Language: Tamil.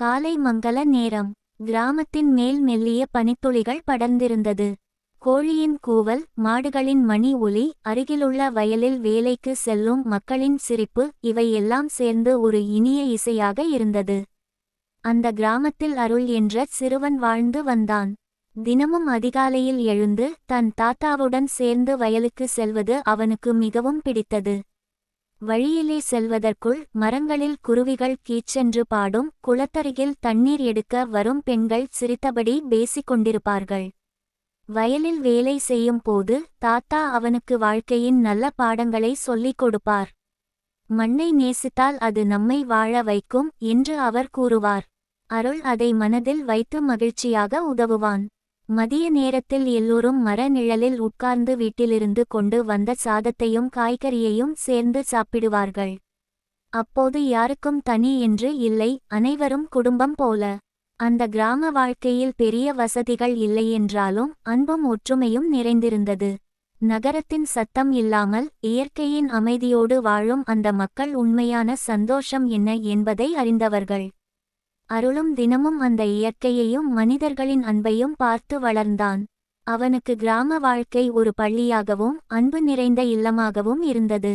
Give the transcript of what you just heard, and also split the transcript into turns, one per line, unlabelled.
காலை மங்கல நேரம். கிராமத்தின் மேல் மெல்லிய பனித்துளிகள் படர்ந்திருந்தது. கோழியின் கூவல், மாடுகளின் மணி ஒலி, அருகிலுள்ள வயலில் வேலைக்கு செல்லும் மக்களின் சிரிப்பு, இவை எல்லாம் சேர்ந்து ஒரு இனிய இசையாக இருந்தது. அந்த கிராமத்தில் அருள் என்ற சிறுவன் வாழ்ந்து வந்தான். தினமும் அதிகாலையில் எழுந்து தன் தாத்தாவுடன் சேர்ந்து வயலுக்கு செல்வது அவனுக்கு மிகவும் பிடித்தது. வழியிலே செல்வதற்குள் மரங்களில் குருவிகள் கீச்சென்று பாடும், குளத்தருகில் தண்ணீர் எடுக்க வரும் பெண்கள் சிரித்தபடி பேசிக் கொண்டிருப்பார்கள். வயலில் வேலை செய்யும் போது தாத்தா அவனுக்கு வாழ்க்கையின் நல்ல பாடங்களை சொல்லிக் கொடுப்பார். மண்ணை நேசித்தால் அது நம்மை வாழ வைக்கும் என்று அவர் கூறுவார். அருள் அதை மனதில் வைத்து மகிழ்ச்சியாக உதவுவான். மதிய நேரத்தில் எல்லோரும் மர நிழலில் உட்கார்ந்து வீட்டிலிருந்து கொண்டு வந்த சாதத்தையும் காய்கறியையும் சேர்ந்து சாப்பிடுவார்கள். அப்போது யாருக்கும் தனி என்று இல்லை, அனைவரும் குடும்பம் போல. அந்த கிராம வாழ்க்கையில் பெரிய வசதிகள் இல்லையென்றாலும் அன்பும் ஒற்றுமையும் நிறைந்திருந்தது. நகரத்தின் சத்தம் இல்லாமல் இயற்கையின் அமைதியோடு வாழும் அந்த மக்கள் உண்மையான சந்தோஷம் என்ன என்பதை அறிந்தவர்கள். அருளும் தினமும் அந்த இயற்கையையும் மனிதர்களின் அன்பையும் பார்த்து வளர்ந்தான். அவனுக்கு கிராம வாழ்க்கை ஒரு பள்ளியாகவும் அன்பு நிறைந்த இல்லமாகவும் இருந்தது.